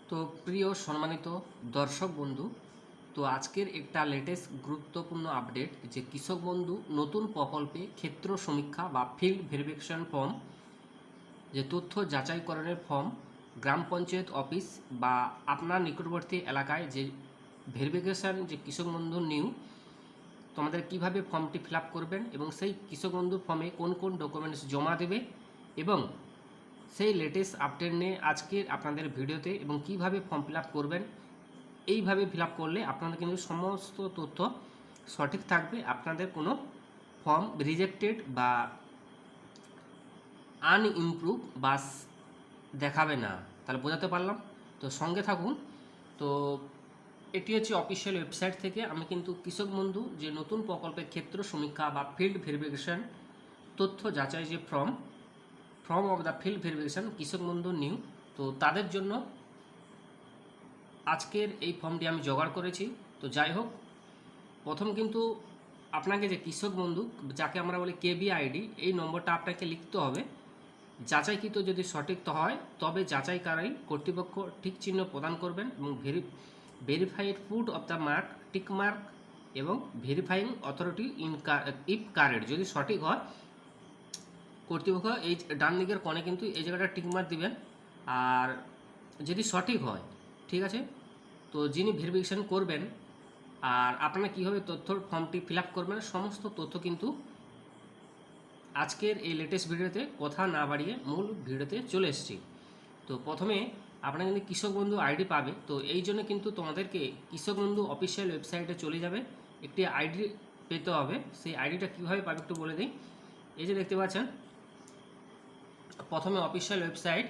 তো প্রিয় সম্মানিত দর্শক বন্ধু, তো আজকের একটা লেটেস্ট গুরুত্বপূর্ণ আপডেট যে কৃষক বন্ধু নতুন প্রকল্পে ক্ষেত্র সমীক্ষা বা ফিল্ড ভেরিফিকেশন ফর্ম, যে তথ্য যাচাইকরণের ফর্ম গ্রাম পঞ্চায়েত অফিস বা আপনার নিকটবর্তী এলাকায় যে ভেরিফিকেশান যে কৃষক বন্ধু নিউ, তোমাদের কিভাবে ফর্মটি ফিল আপ করবেন এবং সেই কৃষক বন্ধু ফর্মে কোন কোন ডকুমেন্টস জমা দেবে এবং সেই লেটেস্ট আপডেট নিয়ে আজকের আপনাদের ভিডিওতে এবং কিভাবে ফর্ম ফিল আপ করবেন। এইভাবে ফিল আপ করলে আপনাদের কিন্তু সমস্ত তথ্য সঠিক থাকবে, আপনাদের কোনো ফর্ম রিজেক্টেড বা আনইমপ্রুভ বা দেখাবে না। তাহলে বোঝাতে পারলাম? তো সঙ্গে থাকুন। তো এটি হচ্ছে অফিসিয়াল ওয়েবসাইট থেকে আমি কিন্তু কৃষক বন্ধু যে নতুন প্রকল্পের ক্ষেত্র সমীক্ষা বা ফিল্ড ভেরিফিকেশন তথ্য যাচাই যে form of the field verification কৃষক বন্ধু নিউ, তো তাদের জন্য আজকের এই ফর্মটি আমি জোগাড় করেছি। তো যাই হোক, প্রথম কিন্তু আপনাকে যে কৃষক বন্ধু যাকে আমরা বলি কেবিআইডি, এই নম্বরটা আপনাকে লিখতে হবে। যাচাইকৃত যদি সঠিক হয় তবে যাচাইকারী কর্তৃপক্ষ ঠিক চিহ্ন প্রদান করবেন এবং verified food of the mark tick mark এবং ভেরিফাইং অথরিটি ইফ কারেক্ট, যদি সঠিক হয় কর্তৃপক্ষ এই ডান দিকের কোণে কিন্তু এই জায়গাটা টিকমার্ক দিবেন। আর যদি সঠিক হয়, ঠিক আছে, তো যিনি ভেরিফিকেশন করবেন আর আপনারা কীভাবে তথ্যর ফর্মটি ফিল আপ করবেন সমস্ত তথ্য কিন্তু আজকের এই লেটেস্ট ভিডিওতে কথা না বাড়িয়ে মূল ভিডিওতে চলে এসেছি। তো প্রথমে আপনারা কিন্তু কৃষক বন্ধু আইডি পাবে। তো এই জন্য কিন্তু তোমাদেরকে কৃষক বন্ধু অফিসিয়াল ওয়েবসাইটে চলে যাবে, একটি আইডি পেতে হবে। সেই আইডিটা কীভাবে পাবে একটু বলে দিই। এই যে দেখতে পাচ্ছেন, প্রথমে অফিসিয়াল ওয়েবসাইট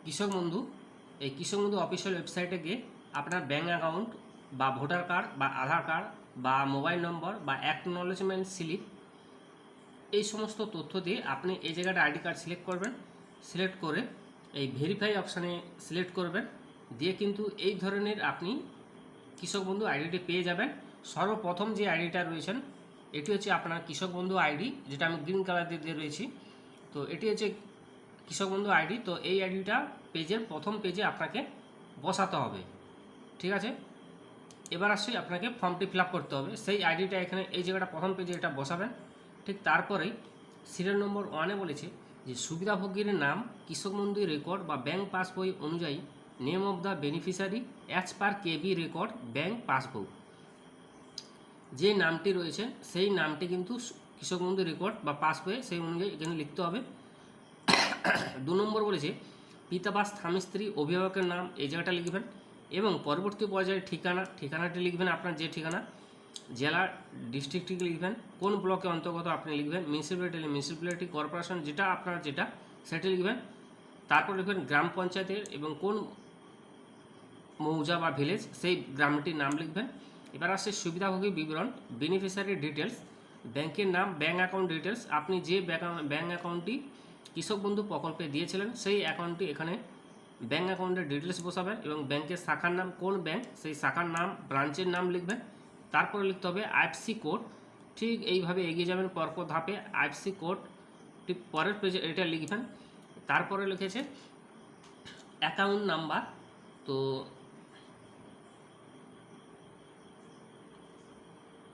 কৃষক বন্ধু, এই কৃষক বন্ধু অফিসিয়াল ওয়েবসাইটে গিয়ে আপনার ব্যাঙ্ক অ্যাকাউন্ট বা ভোটার কার্ড বা আধার কার্ড বা মোবাইল নম্বর বা অ্যাকনোলেজমেন্ট স্লিপ, এই সমস্ত তথ্য দিয়ে আপনি এই জায়গাটা আইডি কার্ড সিলেক্ট করবেন। সিলেক্ট করে এই ভেরিফাই অপশানে সিলেক্ট করবেন, দিয়ে কিন্তু এই ধরনের আপনি কৃষক বন্ধু আইডিটি পেয়ে যাবেন। সর্বপ্রথম যে আইডিটা রয়েছেন এটি হচ্ছে আপনার কৃষক বন্ধু আইডি, যেটা আমি গ্রিন কালার দিয়ে রয়েছি। তো এটি হচ্ছে কৃষক বন্ধু আইডি। তো এই আইডিটা পেজের প্রথম পেজে আপনাকে বসাতে হবে, ঠিক আছে। এবার আসছি আপনাকে ফর্মটি ফিল আপ করতে হবে। সেই আইডিটা এখানে এই জায়গাটা প্রথম পেজে এটা বসাবেন। ঠিক তারপরেই সিরিয়াল নম্বর 1-এ বলেছে যে সুবিধাভোগীর নাম কৃষক বন্ধু রেকর্ড বা ব্যাঙ্ক পাসবই অনুযায়ী name of the beneficiary as per KB record bank passbook, যে নামটি রয়েছে সেই নামটি কিন্তু কৃষক বন্ধু রেকর্ড বা পাসবই সেই অনুযায়ী এখানে লিখতে হবে। 2 নম্বর বলেছে পিতা বা স্বামী স্ত্রী অভিভাবকের নাম, এই জায়গাটা লিখবেন এবং পরবর্তী পর্যায়ে ঠিকানাটি লিখবেন, আপনার যে ঠিকানা, জেলা ডিস্ট্রিক্টটি লিখবেন, কোন ব্লকে অন্তর্গত আপনি লিখবেন, মিউনিসিপ্যালিটি কর্পোরেশন যেটা আপনার যেটা সেটি লিখবেন। তারপর লিখবেন গ্রাম পঞ্চায়েতের এবং কোন মৌজা বা ভিলেজ সেই গ্রামটির নাম লিখবেন। এবার আসছে সুবিধাভোগী বিবরণ, বেনিফিশিয়ারি ডিটেলস, ব্যাংকের নাম, ব্যাঙ্ক অ্যাকাউন্ট ডিটেলস, আপনি যে ব্যাঙ্ক অ্যাকাউন্টটি কৃষক বন্ধু প্রকল্পে দিয়েছিলেন সেই অ্যাকাউন্টটি এখানে ব্যাঙ্ক অ্যাকাউন্টের ডিটেলস বসাবেন এবং ব্যাংকের শাখার নাম, কোন ব্যাংক সেই শাখার নাম, ব্রাঞ্চের নাম লিখবেন। তারপরে লিখতে হবে আইএফসি কোড। ঠিক এইভাবে এগিয়ে যাবেন পরপর ধাপে, আইএফসি কোড ঠিক পরের পেজে এটা লিখবেন। তারপরে লিখেছে অ্যাকাউন্ট নাম্বার। তো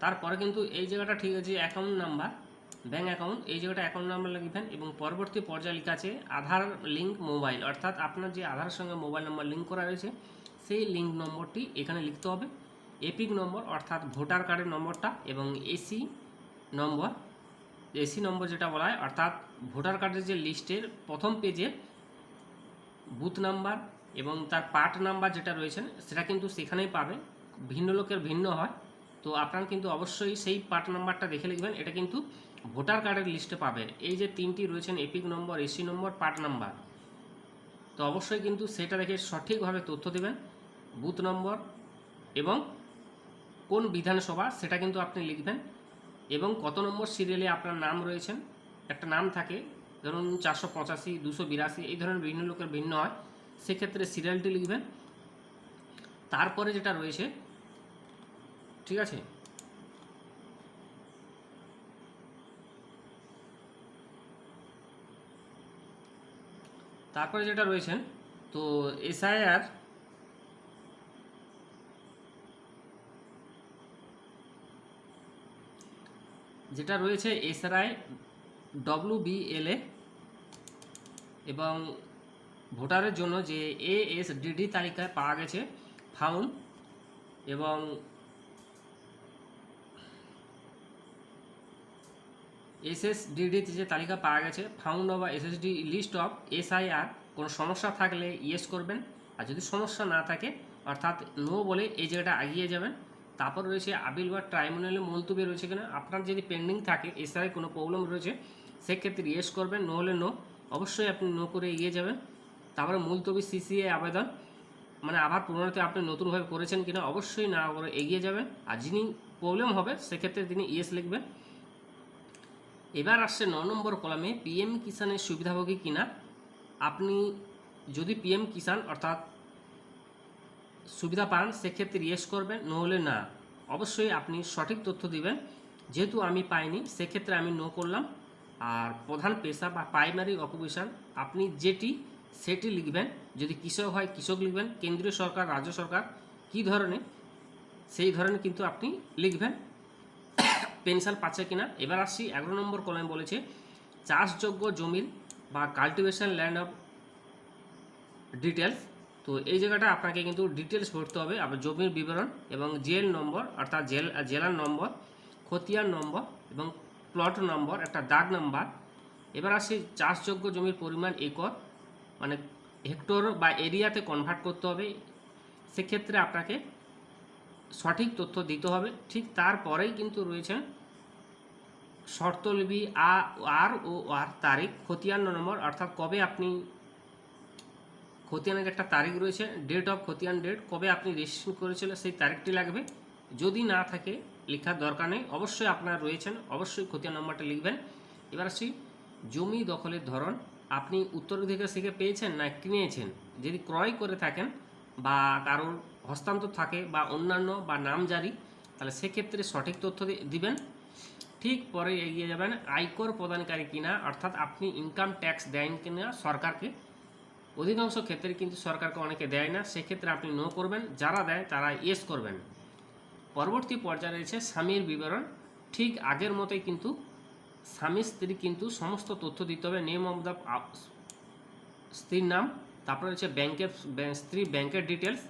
তারপরে কিন্তু এই জায়গাটা ঠিক আছে, অ্যাকাউন্ট নাম্বার, ব্যাঙ্ক অ্যাকাউন্ট, এই জায়গাটা অ্যাকাউন্ট নাম্বার লিখবেন এবং পরবর্তী পর্যায়ে লেখা আছে আধার লিঙ্ক মোবাইল, অর্থাৎ আপনার যে আধারের সঙ্গে মোবাইল নম্বর লিঙ্ক করা রয়েছে সেই লিঙ্ক নম্বরটি এখানে লিখতে হবে। এপিক নম্বর অর্থাৎ ভোটার কার্ডের নম্বরটা এবং এসি নম্বর যেটা বলা হয় অর্থাৎ ভোটার কার্ডের যে লিস্টের প্রথম পেজে বুথ নাম্বার এবং তার পার্ট নাম্বার যেটা রয়েছে সেটা কিন্তু সেখানেই পাবে, ভিন্ন লোকের ভিন্ন হয়। তো আপনারা কিন্তু অবশ্যই সেই পার্ট নাম্বারটা দেখে লিখবেন, এটা কিন্তু ভোটার কার্ডের লিস্টে পাবে। এই যে তিনটি রয়েছেন এপিক নম্বর, এসি নম্বর, পার্ট নাম্বার, তো অবশ্যই কিন্তু সেটা দেখে সঠিকভাবে তথ্য দেবেন। বুথ নম্বর এবং কোন বিধানসভা সেটা কিন্তু আপনি লিখবেন এবং কত নম্বর সিরিয়ালে আপনার নাম রয়েছেন, একটা নাম থাকে ধরুন 485, 282, এই ধরনের বিভিন্ন লোকের ভিন্ন হয়, সেক্ষেত্রে সিরিয়ালটি লিখবেন। তারপরে যেটা রয়েছে, ঠিক আছে, তারপরে যেটা রয়েছেন তো এসআইআর যেটা রয়েছে এসআরআই WBLA এবং ভোটারের জন্য যে ASDD তালিকায় পাওয়া গেছে ফাউন্ড এবং SSDD যে তালিকা পাওয়া গেছে ফাউন্ড বা SSD লিস্ট অফ SIR, কোনো সমস্যা থাকলে ইয়েস করবেন, আর যদি সমস্যা না থাকে অর্থাৎ নো বলে এই জায়গাটা এগিয়ে যাবেন। তারপর রয়েছে আপিল বা ট্রাইব্যুনালে মুলতবি রয়েছে কিনা, আপনার যদি পেন্ডিং থাকে এসআরআই কোনো প্রবলেম রয়েছে সেক্ষেত্রে ইয়েস করবেন, নো হলে নো, অবশ্যই আপনি নো করে এগিয়ে যাবেন। তারপরে মুলতবি CCA আবেদন, মানে আবার পুনরায় আপনি নতুনভাবে করেছেন কিনা অবশ্যই না করে এগিয়ে যাবেন, আর যিনি প্রবলেম হবে সেক্ষেত্রে তিনি ইয়েস লিখবেন। এবার আসছে 9 নম্বর কলামে PM কিষাণের সুবিধাভোগী কিনা। আপনি যদি PM কিষাণ অর্থাৎ সুবিধা পান সেক্ষেত্রে ইয়েস করবেন, নো হলে না। অবশ্যই আপনি সঠিক তথ্য দিবেন, যেহেতু আমি পাইনি সেক্ষেত্রে আমি নো করলাম। আর প্রধান পেশা বা প্রাইমারি অকুপেশন আপনি যেটি সেটি লিখবেন, যদি কৃষক হয় কৃষক লিখবেন, কেন্দ্রীয় সরকার রাজ্য সরকার কী ধরনের সেই ধরনের কিন্তু আপনি লিখবেন। পেনশন পাচ্ছে কিনা। এবার আসছি 11 নম্বর কলামে বলেছে চাষযোগ্য জমির বা কাল্টিভেশন ল্যান্ড অফ ডিটেলস। তো এই জায়গাটা আপনাকে কিন্তু ডিটেলস ভরতে হবে, আপনার জমির বিবরণ এবং জেল নম্বর অর্থাৎ জেলার নম্বর, খতিয়ান নম্বর এবং প্লট নম্বর, একটা দাগ নাম্বার। এবার আসি চাষযোগ্য জমির পরিমাণ একর, মানে হেক্টর বা এরিয়াতে কনভার্ট করতে হবে, সেক্ষেত্রে আপনাকে সঠিক তথ্য দিতে হবে। ঠিক তারপরেই কিন্তু রয়েছে শর্তলিপি আর তারিখ, খতিয়ান নম্বর অর্থাৎ কবে আপনি খতিয়ানের একটা তারিখ রয়েছে, ডেট অফ খতিয়ান ডেট, কবে আপনি রেজিস্ট্রেশন করেছিলেন সেই তারিখটি লাগবে। যদি না থাকে লেখার দরকার নেই, অবশ্যই আপনারা রয়েছেন অবশ্যই খতিয়ান নম্বরটা লিখবেন। এবার আসি জমি দখলের ধরন, আপনি উত্তরাধিকার থেকে পেয়েছেন না কিনেছেন, যদি ক্রয় করে থাকেন বা কারোর হস্তান্তর থাকে বা অন্যান্য বা নামজারি, তাহলে সেক্ষেত্রে সঠিক তথ্য দিবেন। ঠিক পরে এগিয়ে যাবেন আয়কর প্রদানকারী কিনা, অর্থাৎ আপনি ইনকাম ট্যাক্স দেন কিনা সরকারকে। অধিকাংশ ক্ষেত্রে কিন্তু সরকারকে অনেকে দেয় না, সেক্ষেত্রে আপনি নো করবেন, যারা দেয় তারা ইয়েস করবেন। পরবর্তী পর্যায়ে রয়েছে স্বামীর বিবরণ, ঠিক আগের মতোই কিন্তু স্বামী স্ত্রী কিন্তু সমস্ত তথ্য দিতে হবে, নেম অফ দ্য স্ত্রীর নাম, তারপরে রয়েছে স্ত্রী ব্যাংকের ডিটেলস,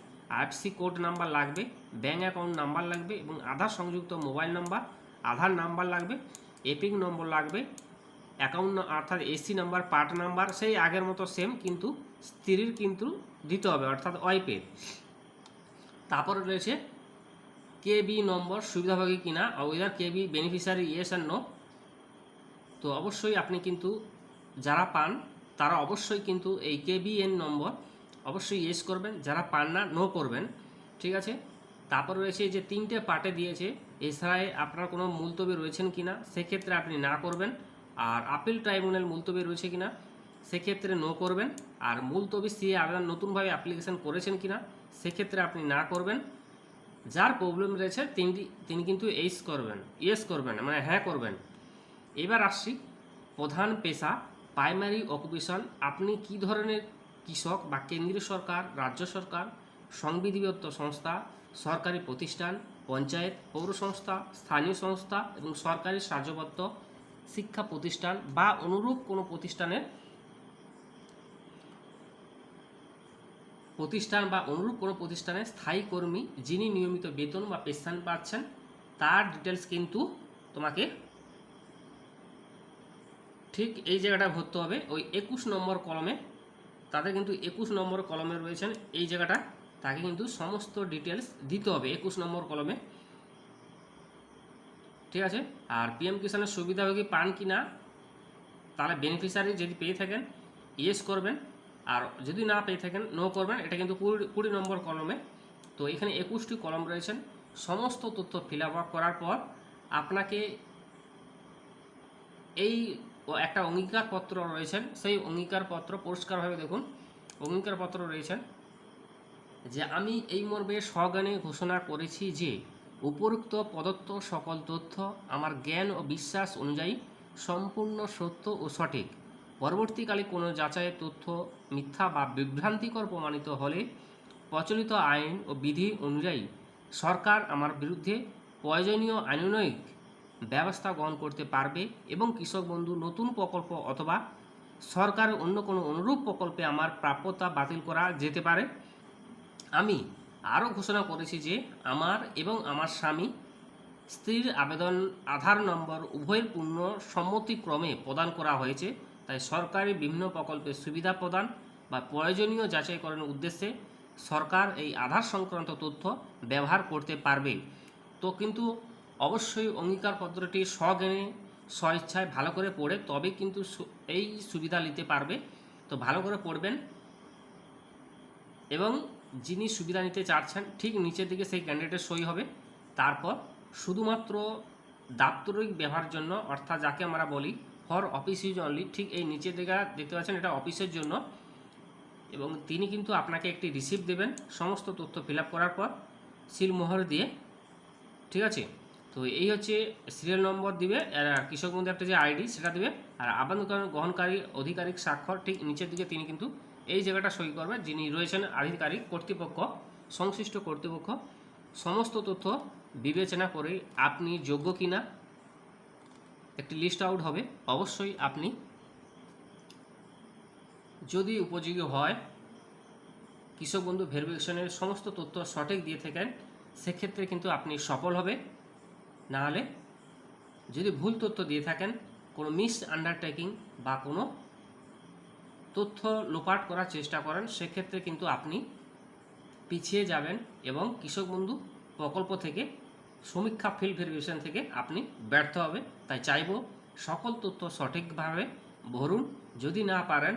IFSC কোড নাম্বার লাগবে, ব্যাঙ্ক অ্যাকাউন্ট নাম্বার লাগবে এবং আধার সংযুক্ত মোবাইল নাম্বার, আধার নাম্বার লাগবে, এপিং নম্বর লাগবে, অ্যাকাউন্ট অর্থাৎ SC নাম্বার, পার্ট নাম্বার সেই আগের মতো সেম, কিন্তু স্ত্রীর কিন্তু দিতে হবে অর্থাৎ ওয়াইফের। তারপরে রয়েছে KB নম্বর, সুবিধাভোগী কিনা, ওইদার KB বেনিফিশিয়ারি ইয়েস আর নো। তো অবশ্যই আপনি কিন্তু যারা পান তারা অবশ্যই কিন্তু এই KBN নম্বর অবশ্যই ইয়েস করবেন, যারা পান না নো করবেন, ঠিক আছে। তারপর রয়েছে যে 3টে পার্টে দিয়েছে, এছাড়াই আপনার কোনো মুলতবি রয়েছেন কিনা সেক্ষেত্রে আপনি না করবেন, আর আপিল ট্রাইব্যুনাল মুলতবি রয়েছে কিনা সেক্ষেত্রে নো করবেন, আর মুলতবি CA আবেদন নতুনভাবে অ্যাপ্লিকেশন করেছেন কিনা সেক্ষেত্রে আপনি না করবেন। যার প্রবলেম রয়েছে তিনি কিন্তু ইয়েস করবেন মানে হ্যাঁ করবেন। এবার আসছি প্রধান পেশা প্রাইমারি অকুপেশন, আপনি কি ধরনের কৃষক বা কেন্দ্রীয় সরকার রাজ্য সরকার সংবিধিবদ্ধ সংস্থা, সরকারি প্রতিষ্ঠান, পঞ্চায়েত, পৌর সংস্থা, স্থানীয় সংস্থা এবং সরকারি সাহায্যপ্রাপ্ত শিক্ষা প্রতিষ্ঠান বা অনুরূপ কোনো প্রতিষ্ঠান বা অনুরূপ কোনো প্রতিষ্ঠানের স্থায়ী কর্মী যিনি নিয়মিত বেতন বা পেনশন পাচ্ছেন, তার ডিটেলস কিন্তু তোমাকে ঠিক এই জায়গাটা ভরতে হবে ওই 21 নম্বর কলমে। তাদের কিন্তু 21 নম্বর কলমে রয়েছেন এই জায়গাটা, তাকে কিন্তু সমস্ত ডিটেলস দিতে হবে 21 নম্বর কলমে, ঠিক আছে। আর PM কিষাণের সুবিধাভোগী পান কি না, তাহলে বেনিফিশিয়ারি যদি পেয়ে থাকেন ইয়েস করবেন, আর যদি না পেয়ে থাকেন নো করবেন। এটা কিন্তু 20 নম্বর কলমে। তো এখানে 21টি কলম রয়েছেন, সমস্ত তথ্য ফিল আপ করার পর আপনাকে এই একটা অঙ্গীকারপত্র রয়েছেন, সেই অঙ্গীকারপত্র পরিষ্কারভাবে দেখুন, অঙ্গীকারপত্র রয়েছেন যে আমি এই মর্মে সজ্ঞানে ঘোষণা করেছি যে উপরোক্ত প্রদত্ত সকল তথ্য আমার জ্ঞান ও বিশ্বাস অনুযায়ী সম্পূর্ণ সত্য ও সঠিক। পরবর্তীকালে কোনো যাচাইয়ের তথ্য মিথ্যা বা বিভ্রান্তিকর প্রমাণিত হলে প্রচলিত আইন ও বিধি অনুযায়ী সরকার আমার বিরুদ্ধে প্রয়োজনীয় আইনানুগ ব্যবস্থা গ্রহণ করতে পারবে এবং কৃষক বন্ধু নতুন প্রকল্প অথবা সরকারের অন্য কোনো অনুরূপ প্রকল্পে আমার প্রাপ্যতা বাতিল করা যেতে পারে। আমি আরও ঘোষণা করেছি যে আমার এবং আমার স্বামী স্ত্রীর আবেদন আধার নম্বর উভয়ের পূর্ণ সম্মতিক্রমে প্রদান করা হয়েছে, তাই সরকারি বিভিন্ন প্রকল্পের সুবিধা প্রদান বা প্রয়োজনীয় যাচাইকরণের উদ্দেশ্যে সরকার এই আধার সংক্রান্ত তথ্য ব্যবহার করতে পারবে। তো কিন্তু অবশ্যই অঙ্গীকারপত্রটি স্বজ্ঞানে স্বইচ্ছায় ভালো করে পড়ে তবে কিন্তু এই সুবিধা নিতে পারবে। তো ভালো করে পড়বেন এবং যিনি সুবিধা নিতে চাচ্ছেন ঠিক নিচের দিকে সেই ক্যান্ডিডেটের সই হবে। তারপর শুধুমাত্র দাপ্তরিক ব্যবহারের জন্য, অর্থাৎ যাকে আমরা বলি ফর অফিস ইউজ অনলি, ঠিক এই নিচের দিকে দেখতে পাচ্ছেন এটা অফিসের জন্য, এবং তিনি কিন্তু আপনাকে একটি রিসিপ্ট দেবেন সমস্ত তথ্য ফিল আপ করার পর সিলমোহর দিয়ে। ঠিক আছে, তো এই হচ্ছে সিরিয়াল নম্বর দিবে, আর কৃষক বন্ধু একটা যে আইডি সেটা দিবে, আর আবেদন গ্রহণকারী আধিকারিক স্বাক্ষর ঠিক নিচের দিকে তিনি কিন্তু এই জায়গাটা সই করবে, যিনি রয়েছেন আধিকারিক কর্তৃপক্ষ, সংশ্লিষ্ট কর্তৃপক্ষ। সমস্ত তথ্য বিবেচনা করে আপনি যোগ্য কিনা একটি লিস্ট আউট হবে। অবশ্যই আপনি যদি উপযোগী হয়, কৃষক বন্ধু ভেরিফিকেশনের সমস্ত তথ্য সঠিক দিয়ে থাকেন, সেক্ষেত্রে কিন্তু আপনি সফল হবে। নাহলে যদি ভুল তথ্য দিয়ে থাকেন, কোনো মিস আন্ডারটেকিং বা কোনো তথ্য লোপাট করার চেষ্টা করেন, সেক্ষেত্রে কিন্তু আপনি পিছিয়ে যাবেন এবং কৃষক বন্ধু প্রকল্প থেকে সমীক্ষা ফিল্ড ভেরিফিকেশন থেকে আপনি ব্যর্থ হবে। তাই চাইব সকল তথ্য সঠিকভাবে ভরুন। যদি না পারেন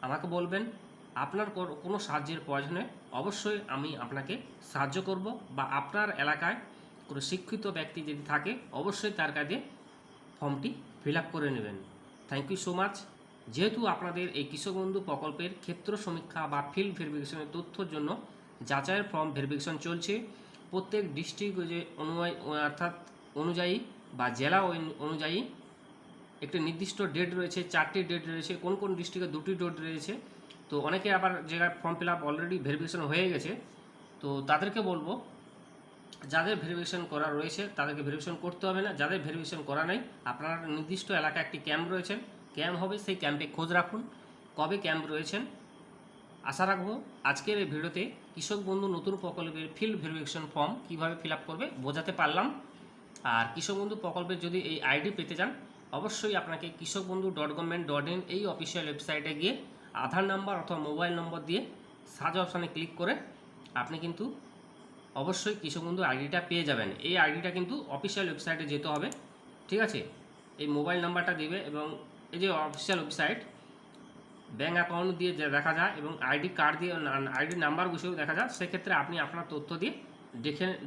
আমাকে বলবেন, আপনার কোনো সাহায্যের প্রয়োজনে অবশ্যই আমি আপনাকে সাহায্য করব, বা আপনার এলাকায় কোনো শিক্ষিত ব্যক্তি যদি থাকে অবশ্যই তার কাছে ফর্মটি ফিল আপ করে নেবেন। Thank you so much. যেহেতু আপনাদের এই কৃষক বন্ধু প্রকল্পের ক্ষেত্র সমীক্ষা বা ফিল্ড ভেরিফিকেশনের তথ্যর জন্য যাচাইয়ের ফর্ম ভেরিফিকেশন চলছে, প্রত্যেক ডিস্ট্রিক্ট যে অনুযায়ী বা জেলা অনুযায়ী একটি নির্দিষ্ট ডেট রয়েছে, 4টি ডেট রয়েছে, কোন কোন ডিস্ট্রিক্টে 2টি ডেট রয়েছে। তো অনেকে আবার জায়গায় form fill up already verification হয়ে গেছে, তো তাদেরকে বলবো যাদের ভেরিফিকেশন করা রয়েছে তাদেরকে ভেরিফিকেশন করতে হবে না, যাদের ভেরিফিকেশন করা নেই আপনার নির্দিষ্ট এলাকায় একটি ক্যাম্প রয়েছেন, ক্যাম্প হবে, সেই ক্যাম্পে খোঁজ রাখুন কবে ক্যাম্প রয়েছেন। আশা রাখবো আজকের এই ভিডিওতে কৃষক বন্ধু নতুন প্রকল্পের ফিল্ড ভেরিফিকেশন ফর্ম কীভাবে ফিল আপ করবে বোঝাতে পারলাম। আর কৃষক বন্ধু প্রকল্পের যদি এই আইডি পেতে চান অবশ্যই আপনাকে kishokbandhu.government.in এই অফিসিয়াল ওয়েবসাইটে গিয়ে আধার নাম্বার অথবা মোবাইল নম্বর দিয়ে সার্চ অপশানে ক্লিক করে আপনি কিন্তু অবশ্যই কৃষক বন্ধু আইডিটা পেয়ে যাবেন। এই আইডিটা কিন্তু অফিসিয়াল ওয়েবসাইটে যেতে হবে। ঠিক আছে, এই মোবাইল নাম্বারটা দিবে এবং এই যে অফিসিয়াল ওয়েবসাইট ব্যাঙ্ক অ্যাকাউন্ট দিয়ে দেখা যায় এবং আইডি কার্ড দিয়ে আইডি নাম্বার বসেও দেখা যায়, সেক্ষেত্রে আপনি আপনার তথ্য দিয়ে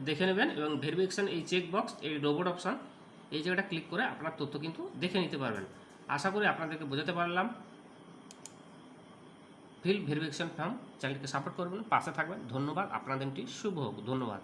দেখে নেবেন এবং ভেরিফিকেশান এই চেক বক্স এই রোবট অপশান এই জায়গাটা ক্লিক করে আপনার তথ্য কিন্তু দেখে নিতে পারবেন। আশা করি আপনাদেরকে বোঝাতে পারলাম। ফিল্ড ভেরিফিকেশন ফর্ম চ্যানেলকে সাপোর্ট করবেন, পাশে থাকবেন। ধন্যবাদ, আপনাদের দিনটি শুভ হোক। ধন্যবাদ।